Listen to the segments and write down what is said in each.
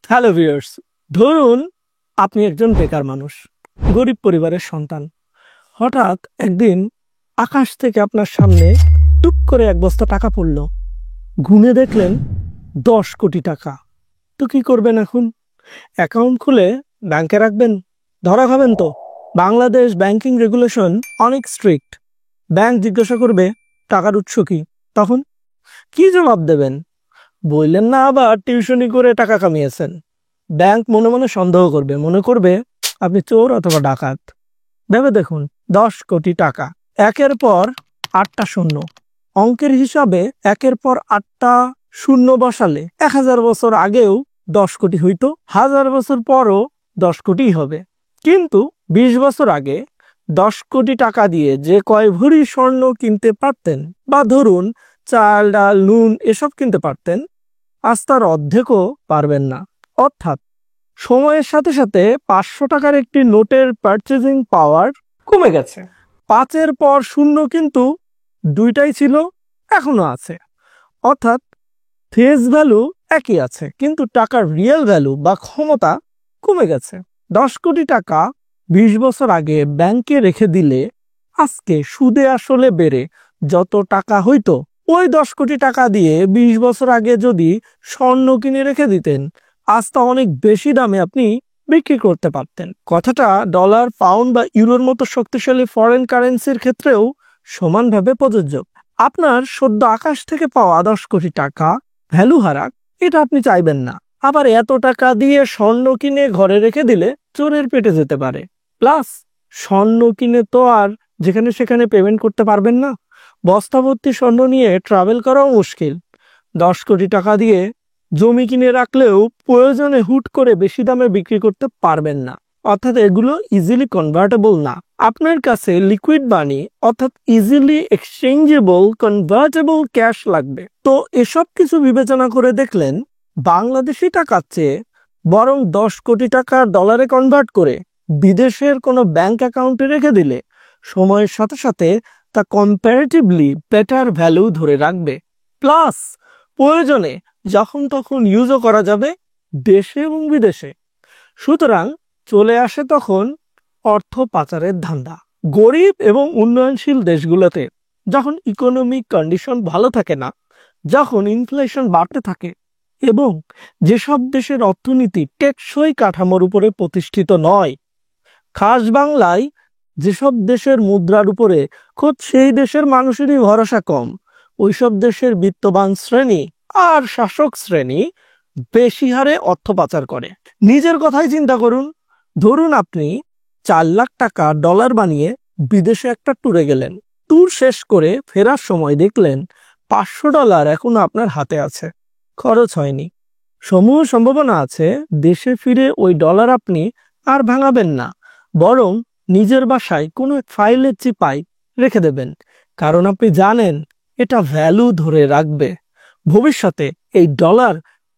Hello viewers, ধরুন আপনি একজন বেকার মানুষ, গরিব পরিবারের সন্তান। হঠাৎ একদিন আকাশ থেকে আপনার সামনে টুক করে এক বস্তা টাকা পড়ল। গুনে দেখলেন 10 কোটি টাকা। তো কি করবেন এখন? অ্যাকাউন্ট খুলে ব্যাংকে রাখবেন? ধরা খাবেন তো। বাংলাদেশ ব্যাংকিং রেগুলেশন অনেক স্ট্রিক্ট। ব্যাংক জিজ্ঞাসা করবে টাকার উৎস কি। তখন কি জবাব দেবেন? বললেন না আবার টিউশনি করে টাকা কামিয়েছেন। ব্যাংক মনে মনে সন্দেহ করবে, মনে করবে আপনি চোর অথবা ডাকাত। ভেবে দেখুন, 10 কোটি টাকা, একের পর 8টা শূন্য। অঙ্কের হিসাবে একের পর 8টা শূন্য বসালে 1000 বছর আগেও 10 কোটি হইতো, 1000 বছর পরও 10 কোটি হবে। কিন্তু 20 বছর আগে 10 কোটি টাকা দিয়ে যে কয় ভরি স্বর্ণ কিনতে পারতেন, বা ধরুন চাল ডাল নুন এসব কিনতে পারতেন, আজ তার অর্ধেকও পারবেন না। অর্থাৎ সময়ের সাথে সাথে 500 টাকার একটি নোটের পারচেজিং পাওয়ার কমে গেছে। 5-এর পর শূন্য কিন্তু দুইটাই ছিল, এখনো আছে। অর্থাৎ ফেস ভ্যালু একই আছে, কিন্তু টাকার রিয়েল ভ্যালু বা ক্ষমতা কমে গেছে। 10 কোটি টাকা 20 বছর আগে ব্যাংকে রেখে দিলে আজকে সুদে আসলে বেড়ে যত টাকা হইতো, ওই 10 কোটি টাকা দিয়ে 20 বছর আগে যদি স্বর্ণ কিনে রেখে দিতেন, আজ তা অনেক বেশি দামে আপনি বিক্রি করতে পারতেন। কথাটা ডলার, পাউন্ড বা ইউরোর মতো শক্তিশালী ফরেন কারেন্সির ক্ষেত্রেও সমানভাবে প্রযোজ্য। আপনার সদ্য আকাশ থেকে পাওয়া 10 কোটি টাকা ভ্যালু হারাক, এটা আপনি চাইবেন না। আবার এত টাকা দিয়ে স্বর্ণ কিনে ঘরে রেখে দিলে চোরের পেটে যেতে পারে। প্লাস স্বর্ণ কিনে তো আর যেখানে সেখানে পেমেন্ট করতে পারবেন না। বস্তাভর্তি স্বর্ণ নিয়ে ট্রাভেল করাও মুশকিল। 10 কোটি টাকা দিয়ে জমি কিনে রাখলেও প্রয়োজনে হুট করে বেশি দামে বিক্রি করতে পারবেন না। অর্থাৎ এগুলো ইজিলি কনভার্টেবল না। আপনার কাছে লিকুইড মানি অর্থাৎ ইজিলি এক্সচেঞ্জেবল কনভার্টেবল ক্যাশ লাগবে। তো এসব কিছু বিবেচনা করে দেখলেন বাংলাদেশি টাকার চেয়ে বরং 10 কোটি টাকা ডলারে কনভার্ট করে বিদেশের কোনো ব্যাংক অ্যাকাউন্টে রেখে দিলে সময়ের সাথে সাথে তা কম্পারেটিভলি বেটার ভ্যালু ধরে রাখবে। প্লাস প্রয়োজনে যখন তখন ইউজও করা যাবে দেশে এবং বিদেশে। সুতরাং চলে আসে তখন অর্থ পাচারের ধান্দা। গরিব এবং উন্নয়নশীল দেশগুলোতে যখন ইকোনমিক কন্ডিশন ভালো থাকে না, যখন ইনফ্লেশন বাড়তে থাকে এবং যেসব দেশের অর্থনীতি টেকসই কাঠামোর উপরে প্রতিষ্ঠিত নয়, খাস বাংলায় যেসব দেশের মুদ্রার উপরে খোদ সেই দেশের মানুষেরই ভরসা কম, ওইসব দেশের বিত্তবান শ্রেণী আর শাসক শ্রেণী বেশি হারে অর্থ পাচার করে। নিজের কথাই চিন্তা করুন, ধরুন আপনি 4 লাখ টাকা ডলার বানিয়ে বিদেশে একটা ট্যুরে গেলেন। ট্যুর শেষ করে ফেরার সময় দেখলেন 500 ডলার এখনো আপনার হাতে আছে, খরচ হয়নি। সমূহ সম্ভাবনা আছে দেশে ফিরে ওই ডলার আপনি আর ভাঙাবেন না, বরং নিজের বাসায় কোনো ফাইলের চিপায় রেখে দেবেন। কারণ আপনি জানেন এটা ভ্যালু ধরে রাখবে। ভবিষ্যতে এই ডলার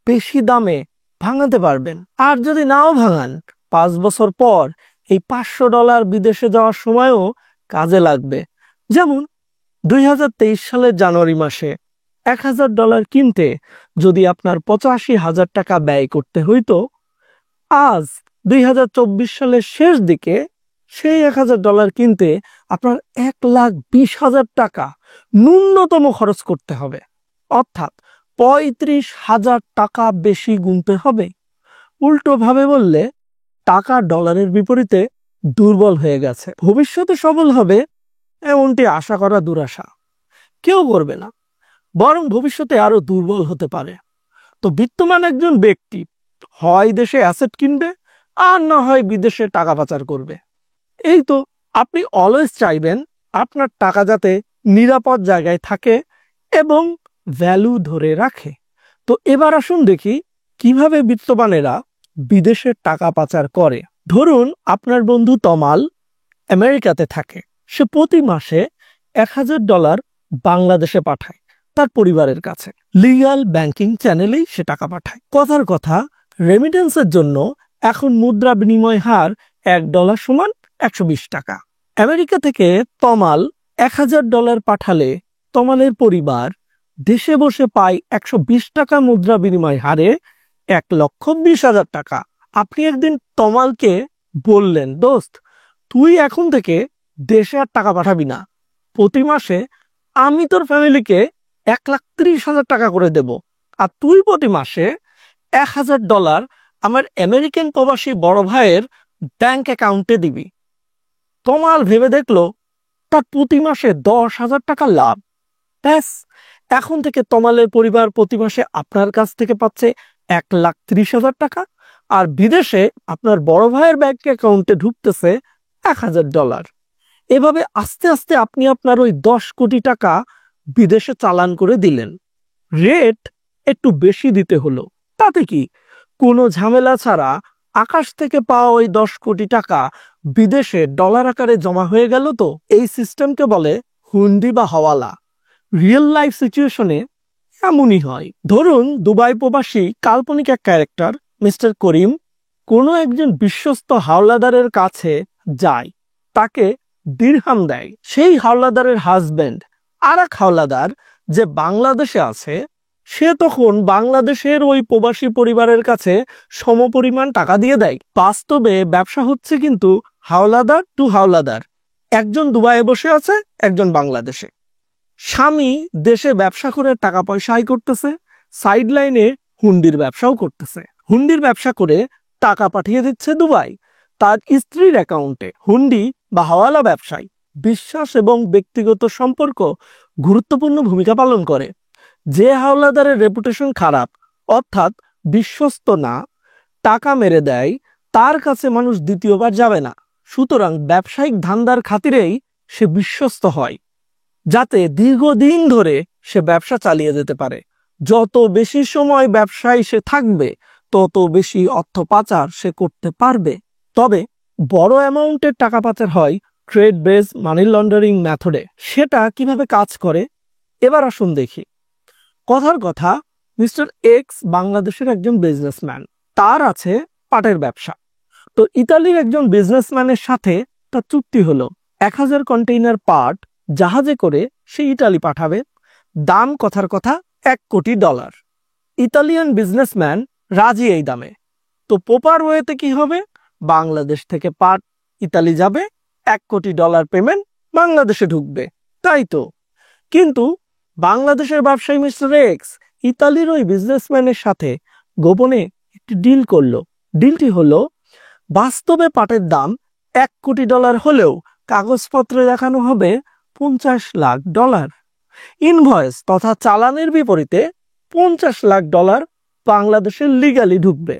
বেশি দামে ভাঙাতে পারবেন। আর যদি নাও ভাঙান, 5 বছর পর এই 500 ডলার বিদেশে যাওয়ার সময়ও কাজে লাগবে। যেমন 2023 সালের জানুয়ারি মাসে 1000 ডলার কিনতে যদি আপনার 85,000 টাকা ব্যয় করতে হইতো, আজ 2024 সালের শেষ দিকে সেই 1000 ডলার কিনতে আপনার 1,20,000 টাকা ন্যূনতম খরচ করতে হবে। অর্থাৎ 35,000 টাকা বেশি গুনতে হবে। উল্টো ভাবে বললে টাকা ডলারের বিপরীতে দুর্বল হয়ে গেছে। ভবিষ্যতে সবল হবে এমনটি আশা করা দুরাশা। কেউ করবে না, বরং ভবিষ্যতে আরো দুর্বল হতে পারে। তো বিত্তমান একজন ব্যক্তি হয় দেশে অ্যাসেট কিনবে, আর না হয় বিদেশে টাকা পাচার করবে। এই তো, আপনি অলওয়েজ চাইবেন আপনার টাকা যাতে নিরাপদ জায়গায় থাকে এবং ভ্যালু ধরে রাখে। তো এবার আসুন দেখি কিভাবে বিত্তবানেরা বিদেশের টাকা পাচার করে। ধরুন আপনার বন্ধু তমাল আমেরিকাতে থাকে। সে প্রতি মাসে 1000 ডলার বাংলাদেশে পাঠায় তার পরিবারের কাছে। লিগ্যাল ব্যাংকিং চ্যানেলেই সে টাকা পাঠায়। কথার কথা, রেমিটেন্সের জন্য এখন মুদ্রা বিনিময় হার $1 সমান 120 টাকা। আমেরিকা থেকে তমাল 1000 ডলার পাঠালে তমালের পরিবার দেশে বসে পায় 120 টাকা মুদ্রা বিনিময় হারে 1,20,000 টাকা। আপনি একদিন তমালকে বললেন, দোস্ত তুই এখন থেকে দেশে আর টাকা পাঠাবি না, প্রতি মাসে আমি তোর ফ্যামিলিকে $1,30,000 টাকা করে দেব, আর তুই প্রতি মাসে $1,000 আমার আমেরিকান প্রবাসী বড় ভাইয়ের ব্যাংক অ্যাকাউন্টে দিবি। তমাল ভেবে দেখলো তার প্রতি মাসে $10,000 টাকা লাভ। ব্যাস, এখন থেকে তমালের পরিবার প্রতি মাসে আপনার কাছ থেকে পাচ্ছে $1,30,000 টাকা, আর বিদেশে আপনার বড় ভাইয়ের ব্যাংক অ্যাকাউন্টে ঢুকতেছে $1,000। এভাবে আস্তে আস্তে আপনি আপনার ওই 10 কোটি টাকা বিদেশে চালান করে দিলেন। রেট একটু বেশি দিতে হলো, তাতে কি, কোনো ঝামেলা ছাড়া আকাশ থেকে পাওয়া ওই 10 কোটি টাকা বিদেশে ডলার আকারে জমা হয়ে গেল। তো এই সিস্টেমকে বলে হুন্ডি বা হাওয়ালা। রিয়েল লাইফ সিচুয়েশনে এমনই হয়। ধরুন দুবাই প্রবাসী কাল্পনিক এক ক্যারেক্টার মিস্টার করিম কোনো একজন বিশ্বস্ত হাওলাদারের কাছে যায়, তাকে দিরহাম দেয়। সেই হাওলাদারের হাজবেন্ড আর এক হাওলাদার যে বাংলাদেশে আছে, সে তখন বাংলাদেশের ওই প্রবাসী পরিবারের কাছে সমপরিমাণ টাকা দিয়ে দেয়। বাস্তবে ব্যবসা হচ্ছে কিন্তু হাওলাদার টু হাওলাদার। একজন দুবাইয়ে বসে আছে, একজন বাংলাদেশে। স্বামী দেশে ব্যবসা করে টাকা পয়সা আয় করতেছে, সাইড লাইনে হুন্ডির ব্যবসাও করতেছে। হুন্ডির ব্যবসা করে টাকা পাঠিয়ে দিচ্ছে দুবাই তার স্ত্রীর অ্যাকাউন্টে। হুন্ডি বা হাওয়ালা ব্যবসায় বিশ্বাস এবং ব্যক্তিগত সম্পর্ক গুরুত্বপূর্ণ ভূমিকা পালন করে। যে হাওলাদারের রেপুটেশন খারাপ, অর্থাৎ বিশ্বস্ত না, টাকা মেরে দেয়, তার কাছে মানুষ দ্বিতীয়বার যাবে না। সুতরাং ব্যবসায়িক ধান্দার খাতিরেই সে বিশ্বস্ত হয়, যাতে দীর্ঘদিন ধরে সে ব্যবসা চালিয়ে যেতে পারে। যত বেশি সময় ব্যবসায় সে থাকবে, তত বেশি অর্থ পাচার সে করতে পারবে। তবে বড় অ্যামাউন্টের টাকা পাচার হয় ট্রেড বেস মানি লন্ডারিং মেথডে। সেটা কিভাবে কাজ করে এবার আসুন দেখি। কথার কথা, মিস্টার এক্স বাংলাদেশের একজন বিজনেসম্যান, তার আছে পাটের ব্যবসা। তো ইতালির একজন বিজনেসম্যানের সাথে তার চুক্তি হলো 1000 কন্টেইনার পাট জাহাজে করে সে ইতালি পাঠাবে। দাম কথার কথা $1 কোটি। ইতালিয়ান বিজনেসম্যান রাজি এই দামে। তো প্রপার ওয়েতে কি হবে, বাংলাদেশ থেকে পাট ইতালি যাবে, $1 কোটি পেমেন্ট বাংলাদেশে ঢুকবে, তাই তো। কিন্তু বাংলাদেশের ব্যবসায়ী মিস্টার এক্স ইতালির ওই বিজনেসম্যানের সাথে গোপনে একটি ডিল করলো। ডিলটি হলো, বাস্তবে পাটের দাম $1 কোটি হলেও কাগজপত্রে দেখানো হবে $50 লাখ। ইনভয়েস তথা চালানের বিপরীতে $50 লাখ বাংলাদেশে লিগালি ঢুকবে।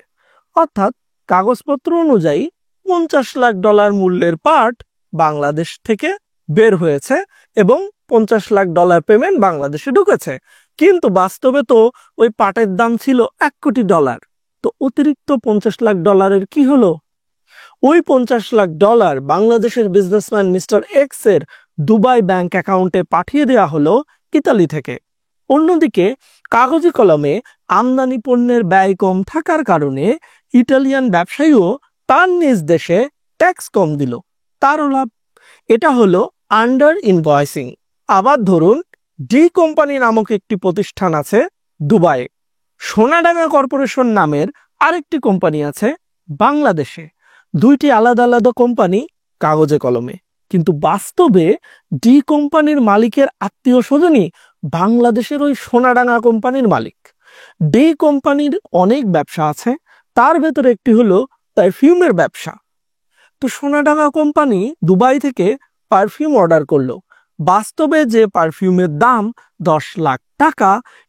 অর্থাৎ কাগজপত্র অনুযায়ী $50 লাখ মূল্যের পাট বাংলাদেশ থেকে বের হয়েছে এবং $50 লাখ পেমেন্ট বাংলাদেশে ঢুকেছে। কিন্তু বাস্তবে তো ওই পাটের দাম ছিল $1 কোটি। তো অতিরিক্ত $50 লাখ কি হলো? ওই $50 লাখ বাংলাদেশের বিজনেসম্যান মিস্টার এক্স এর দুবাই ব্যাংক অ্যাকাউন্টে পাঠিয়ে দেওয়া হলো ইতালি থেকে। অন্যদিকে কাগজি কলমে আমদানি পণ্যের ব্যয় কম থাকার কারণে ইটালিয়ান ব্যবসায়ীও তার নিজ দেশে ট্যাক্স কম দিল, তারও লাভ। এটা হলো আন্ডার ইনভয়েসিং। আবার ধরুন ডি কোম্পানি নামক একটি প্রতিষ্ঠান আছে দুবাইয়ে, সোনাডাঙ্গা কর্পোরেশন নামের আরেকটি কোম্পানি আছে বাংলাদেশে। দুইটি আলাদা আলাদা কোম্পানি কাগজে কলমে, কিন্তু বাস্তবে ডি কোম্পানির মালিকের আত্মীয় স্বজনই বাংলাদেশের ওই সোনাডাঙ্গা কোম্পানির মালিক। ডি কোম্পানির অনেক ব্যবসা আছে, তার ভেতরে একটি হলো পারফিউমের ব্যবসা। তো সোনাডাঙ্গা কোম্পানি দুবাই থেকে পারফিউম অর্ডার করলো। বাস্তবে যে পারফিউমের দাম $10 লাখ,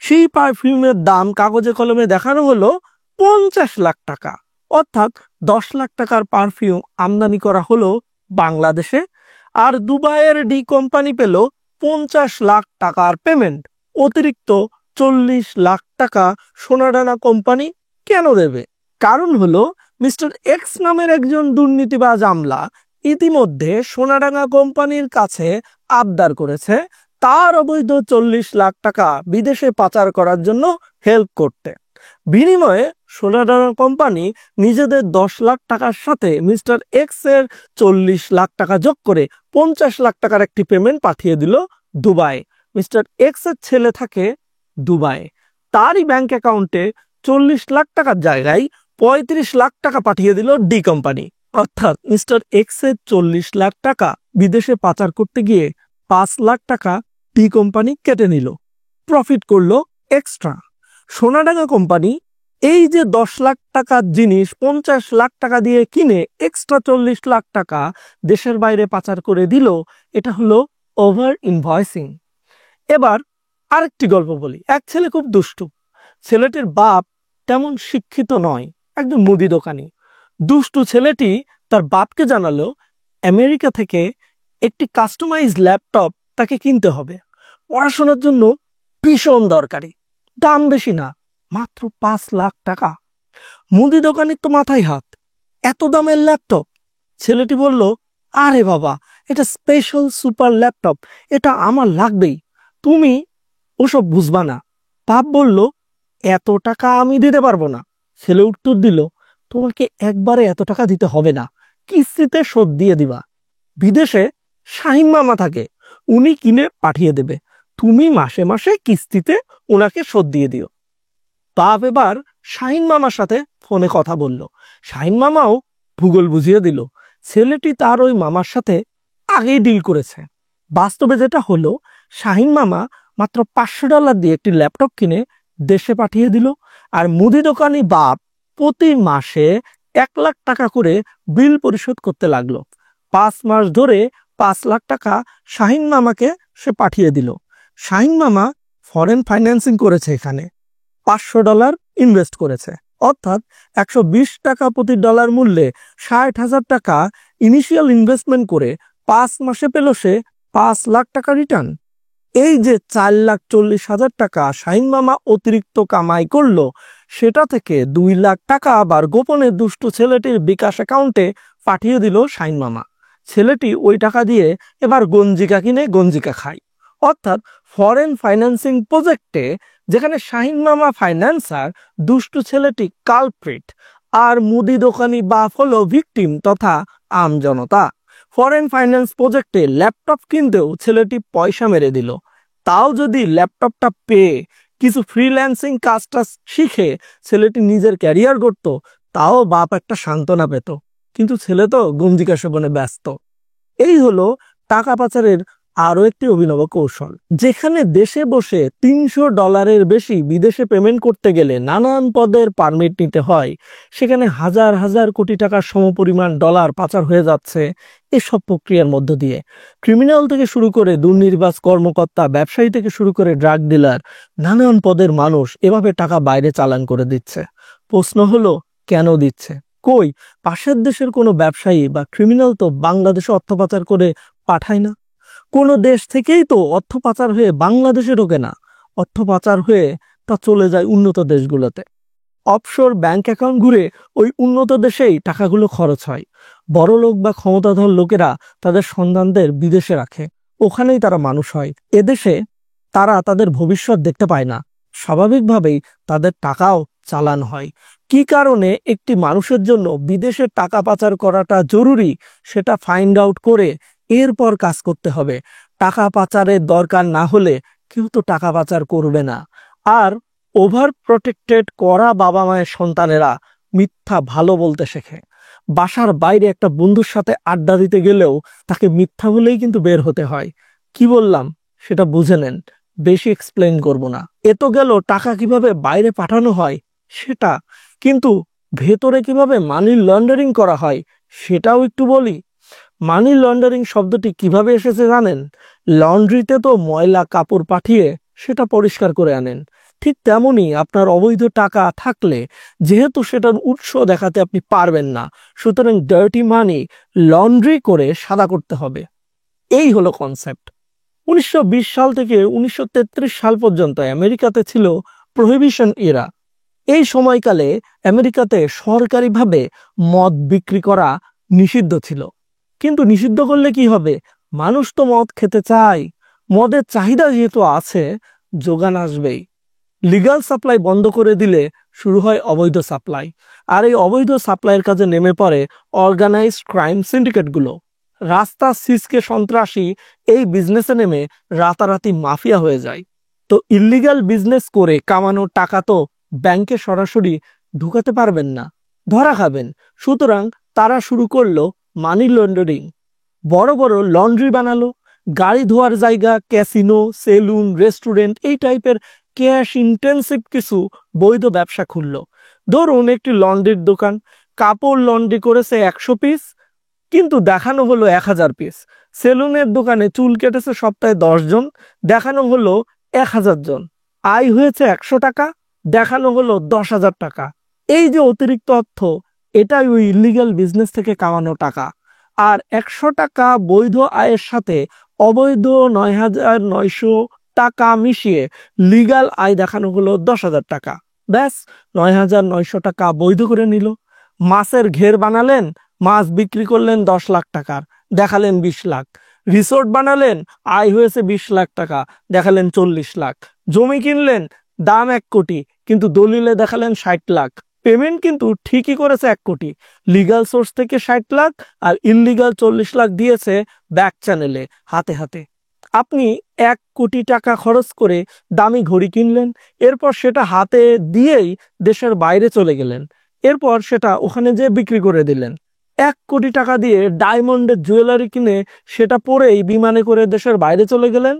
সেই পারফিউমের দাম কাগজে কলমে দেখানো হলো $50 লাখ। অর্থাৎ $10 লাখ পারফিউম আমদানি করা হলো বাংলাদেশে, আর দুবাইয়ের ডি কোম্পানি পেল $50 লাখ পেমেন্ট। অতিরিক্ত $40 লাখ সোনাডাঙ্গা কোম্পানি কেন দেবে? কারণ হলো মিস্টার এক্স নামের একজন দুর্নীতিবাজ আমলা ইতিমধ্যে সোনাডাঙ্গা কোম্পানির কাছে আবদার করেছে তার অবৈধ $40 লাখ বিদেশে পাচার করার জন্য হেল্প করতে। বিনিময়ে সোনাডাঙ্গা কোম্পানি নিজেদের $10 লাখ সাথে মিস্টার এক্স এর $40 লাখ যোগ করে $50 লাখ একটি পেমেন্ট পাঠিয়ে দিল দুবাই। মিস্টার এক্স এর ছেলে থাকে দুবাই, তারই ব্যাংক অ্যাকাউন্টে 40 লাখ টাকার জায়গায় 35 লাখ টাকা পাঠিয়ে দিল ডি কোম্পানি। অর্থাৎ মিস্টার এক্স এর 40 লাখ টাকা বিদেশে পাচার করতে গিয়ে 5 লাখ টাকা ডি কোম্পানি কেটে নিল, প্রফিট করলো এক্সট্রা। সোনাডাঙ্গা কোম্পানি এই যে 10 লাখ টাকার জিনিস 50 লাখ টাকা দিয়ে কিনে এক্সট্রা 40 লাখ টাকা দেশের বাইরে পাচার করে দিল, এটা হলো ওভার ইনভয়েসিং। এবার আরেকটি গল্প বলি। এক ছেলে খুব দুষ্টু। ছেলেটির বাপ তেমন শিক্ষিত নয়, একজন মুদি দোকানি। দুষ্টু ছেলেটি তার বাপকে জানালো আমেরিকা থেকে একটি কাস্টমাইজ ল্যাপটপ তাকে কিনতে হবে, পড়াশোনার জন্য ভীষণ দরকারি, দাম বেশি না, মাত্র 5 লাখ টাকা। মুদি দোকানির তো মাথায় হাত, এত দামের ল্যাপটপ? ছেলেটি বলল, আরে বাবা, এটা স্পেশাল সুপার ল্যাপটপ, এটা আমার লাগবেই, তুমি ওসব বুঝবা না। বাপ বলল, এত টাকা আমি দিতে পারবো না। ছেলে উত্তর দিল, তোমাকে একবারে এত টাকা দিতে হবে না, কিস্তিতে শোধ দিয়ে দিবা। বিদেশে শাহিন মামা থাকে, উনি কিনে পাঠিয়ে দেবে, তুমি মাসে মাসে কিস্তিতে ওনাকে শোধ দিয়ে দিও। বাপ এবার শাহিন মামার সাথে ফোনে কথা বলল। শাহিন মামাও ভূগোল বুঝিয়ে দিল। ছেলেটি তার ওই মামার সাথে আগেই ডিল করেছে। বাস্তবে যেটা হলো, শাহিন মামা মাত্র $500 দিয়ে একটি ল্যাপটপ কিনে দেশে পাঠিয়ে দিল, আর মুদি দোকানি বাপ প্রতি মাসে 1 লাখ টাকা করে বিল পরিশোধ করতে লাগলো। 5 মাস ধরে 5 লাখ টাকা শাহিন মামাকে সে পাঠিয়ে দিল। শাহিন মামা ফরেন ফাইন্যান্সিং করেছে, এখানে $500 ইনভেস্ট করেছে, অর্থাৎ 120 টাকা প্রতি ডলার মূল্যে 60,000 টাকা ইনিশিয়াল ইনভেস্টমেন্ট করে 5 মাসে পেল সে 5 লাখ টাকা রিটার্ন। এই যে 4,40,000 টাকা শাহিন মামা অতিরিক্ত কামাই করলো, সেটা থেকে 2 লাখ টাকা আবার গোপনে দুষ্ট ছেলেটির বিকাশ অ্যাকাউন্টে পাঠিয়ে দিল শাহিন মামা। ছেলেটি ওই টাকা দিয়ে এবার গঞ্জিকা কিনে গঞ্জিকা খায়। অর্থাৎ ফরেন ফাইন্যান্সিং প্রজেক্টে যেখানে শাহিন মামা ফাইন্যান্সার, দুষ্টু ছেলেটি কালপ্রিট, আর মুদি দোকানি বাপ হলো ভিকটিম তথা আমজনতা। ফরেন ফাইন্যান্স প্রজেক্টে ল্যাপটপ কিনতেও ছেলেটি পয়সা মেরে দিল। তাও যদি ল্যাপটপটা পেয়ে কিছু ফ্রিল্যান্সিং কাজটা শিখে ছেলেটি নিজের ক্যারিয়ার গড়ত, তাও বাপ একটা সান্ত্বনা পেত। কিন্তু ছেলে তো গঞ্জিকা সেবনে ব্যস্ত। এই হলো টাকা পাচারের আরো একটি অভিনব কৌশল। যেখানে দেশে বসে $300 বেশি বিদেশে পেমেন্ট করতে গেলে নানান পদের পারমিট নিতে হয়, সেখানে হাজার হাজার কোটি টাকার সমপরিমাণ ডলার পাচার হয়ে যাচ্ছে এসব প্রক্রিয়ার মধ্য দিয়ে। ক্রিমিনাল থেকে শুরু করে দুর্নির্বাচ কর্মকর্তা, ব্যবসায়ী থেকে শুরু করে ড্রাগ ডিলার, নানান পদের মানুষ এভাবে টাকা বাইরে চালান করে দিচ্ছে। প্রশ্ন হলো, কেন দিচ্ছে? কই পাশের দেশের কোনো ব্যবসায়ী বা ক্রিমিনাল তো বাংলাদেশে অর্থ পাচার করে পাঠায় না। কোনো দেশ থেকেই তো অর্থ পাচার হয়ে বাংলাদেশে ঢোকে না, অর্থ পাচার হয়ে তা চলে যায় উন্নত দেশগুলোতে। অফশোর ব্যাংক অ্যাকাউন্ট ঘুরে ওই উন্নত দেশেই টাকাগুলো খরচ হয়। বড় লোক বা ক্ষমতাধর লোকেরা তাদের সন্তানদের বিদেশে রাখে, ওখানেই তারা মানুষ হয়। এদেশে তারা তাদের ভবিষ্যৎ দেখতে পায় না, স্বাভাবিকভাবেই তাদের টাকাও চালান হয়। কি কারণে একটি মানুষের জন্য বিদেশে টাকা পাচার করাটা জরুরি, সেটা ফাইন্ড আউট করে এরপর কাজ করতে হবে। টাকা পাচারের দরকার না হলে কেউ তো টাকা পাচার করবে না। আর ওভার প্রোটেক্টেড করা বাবা মায়ের সন্তানেরা মিথ্যা ভালো বলতে শেখে। বাসার বাইরে একটা বন্ধুর সাথে আড্ডা দিতে গেলেও তাকে মিথ্যা বলেই কিন্তু বের হতে হয়। কি বললাম সেটা বুঝে নেন, বেশি এক্সপ্লেইন করব না। এ তো গেল টাকা কিভাবে বাইরে পাঠানো হয় সেটা, কিন্তু ভেতরে কিভাবে মানি লন্ডারিং করা হয় সেটাও একটু বলি। মানি লন্ডারিং শব্দটি কিভাবে এসেছে জানেন? লন্ড্রিতে তো ময়লা কাপড় পাঠিয়ে সেটা পরিষ্কার করে আনেন। ঠিক তেমনি আপনার অবৈধ টাকা থাকলে যেহেতু সেটার উৎস দেখাতে আপনি পারবেন না, সুতরাং ডার্টি মানি লন্ড্রি করে সাদা করতে হবে। এই হলো কনসেপ্ট। 1920 সাল থেকে 1933 সাল পর্যন্ত আমেরিকাতে ছিল প্রহিবিশন এরা। এই সময়কালে আমেরিকাতে সরকারিভাবে মদ বিক্রি করা নিষিদ্ধ ছিল। কিন্তু নিষিদ্ধ করলে কি হবে? মানুষ তো মদ খেতে চায়, মদের চাহিদা যেহেতু আছে, যোগান আসবেই। লিগ্যাল সাপ্লাই বন্ধ করে দিলে শুরু হয় অবৈধ সাপ্লাই, আর এই অবৈধ সাপ্লাইয়ের কাজে নেমে পড়ে অর্গানাইজড ক্রাইম সিন্ডিকেটগুলো। রাস্তা সিসকে সন্ত্রাসী এই বিজনেসে নেমে রাতারাতি মাফিয়া হয়ে যায়। তো ইল্লিগাল বিজনেস করে কামানো টাকা তো ব্যাংকে সরাসরি ঢুকাতে পারবেন না, ধরা খাবেন। সুতরাং তারা শুরু করলো মানি লন্ডারিং। বড় বড় লন্ড্রি বানালো, গাড়ি ধোয়ার জায়গা, ক্যাসিনো, সেলুন, রেস্টুরেন্ট, এই টাইপের ক্যাশ ইন্টেন্সিভ কিছু বৈধ ব্যবসা খুললো। ধরুন একটি লন্ড্রির দোকান, কাপড় লন্ড্রি করেছে 100 পিস, কিন্তু দেখানো হলো 1000 পিস। সেলুনের দোকানে চুল কেটেছে সপ্তাহে 10 জন, দেখানো হলো 1000 জন। আয় হয়েছে 100 টাকা, দেখানো হলো 10,000 টাকা। এই যে অতিরিক্ত অর্থ, এটাই ওই ইলিগাল বিজনেস থেকে কামানো টাকা। আর 100 টাকা বৈধ আয়ের সাথে অবৈধ 9,900 টাকা মিশিয়ে লিগাল আয় দেখানো হলো 10,000 টাকা। ব্যাস 9,900 টাকা বৈধ করে নিল। মাছের ঘের বানালেন, মাছ বিক্রি করলেন 10 লাখ টাকার, দেখালেন 20 লাখ। রিসোর্ট বানালেন, আয় হয়েছে 20 লাখ টাকা, দেখালেন 40 লাখ। জমি কিনলেন, দাম 1 কোটি, কিন্তু দলিলে দেখালেন 60 লাখ। পেমেন্ট কিন্তু ঠিকই করেছে 1 কোটি, লিগাল সোর্স থেকে 60 লাখ আর ইললিগাল 40 লাখ দিয়েছে ব্যাক চ্যানেলে হাতে হাতে। আপনি 1 কোটি টাকা খরচ করে দামি ঘড়ি কিনলেন, এরপর সেটা হাতে দিয়েই দেশের বাইরে চলে গেলেন, এরপর সেটা ওখানে যেয়ে বিক্রি করে দিলেন। 1 কোটি টাকা দিয়ে ডায়মন্ডের জুয়েলারি কিনে সেটা পরেই বিমানে করে দেশের বাইরে চলে গেলেন,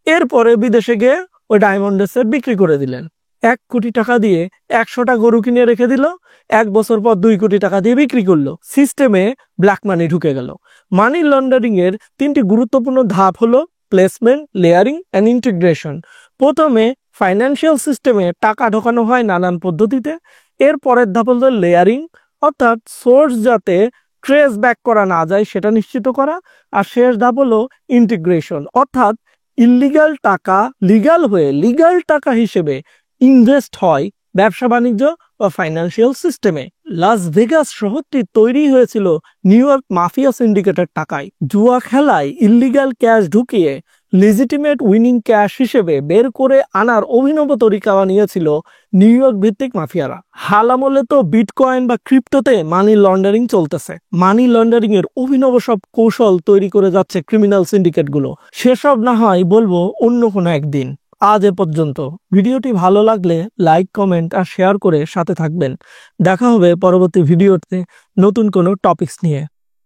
এরপরে বিদেশে গিয়ে ওই ডায়মন্ডের সেট বিক্রি করে দিলেন। 1 কোটি টাকা দিয়ে 100টা গরু কিনে রেখে দিল, 1 বছর পর 2 কোটি টাকা দিয়ে বিক্রি করলো। সিস্টেমে ব্ল্যাক মানি ঢুকে গেল। মানি লন্ডারিং এর 3টি গুরুত্বপূর্ণ ধাপ হলো প্লেসমেন্ট, লেয়ারিং অ্যান্ড ইন্টিগ্রেশন। প্রথমে ফাইন্যান্সিয়াল সিস্টেমে টাকা ঢোকানো হয় নানান পদ্ধতিতে। এর পরের ধাপ হলো লেয়ারিং, অর্থাৎ সোর্স যাতে ট্রেস ব্যাক করা না যায় সেটা নিশ্চিত করা। আর শেষ ধাপ হলো ইন্টিগ্রেশন, অর্থাৎ ইলিগাল টাকা লিগাল হয়ে লিগাল টাকা হিসেবে ইনভেস্ট হয় ব্যবসা বাণিজ্য বা ফাইন্যান্সিয়াল সিস্টেমে। লাস ভেগাস শহরটি তৈরি হয়েছিল নিউ ইয়র্ক মাফিয়া সিন্ডিকেটের টাকায়। জুয়া খেলায় ইল্লিগাল ক্যাশ ঢুকিয়ে লেজিটিমেট উইনিং ক্যাশ হিসেবে বের করে আনার অভিনব তরিকা বানিয়েছিল নিউ ইয়র্ক ভিত্তিক মাফিয়ারা। হাল আমলে তো বিটকয়েন বা ক্রিপ্টোতে মানি লন্ডারিং চলতেছে। মানি লন্ডারিং এর অভিনব সব কৌশল তৈরি করে যাচ্ছে ক্রিমিনাল সিন্ডিকেটগুলো। সেসব না হয় বলবো অন্য কোনো একদিন। আজ এ পর্যন্ত। ভিডিওটি ভালো লাগলে লাইক, কমেন্ট আর শেয়ার করে সাথে থাকবেন। দেখা হবে পরবর্তী ভিডিওতে নতুন কোনো টপিকস নিয়ে।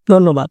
ধন্যবাদ।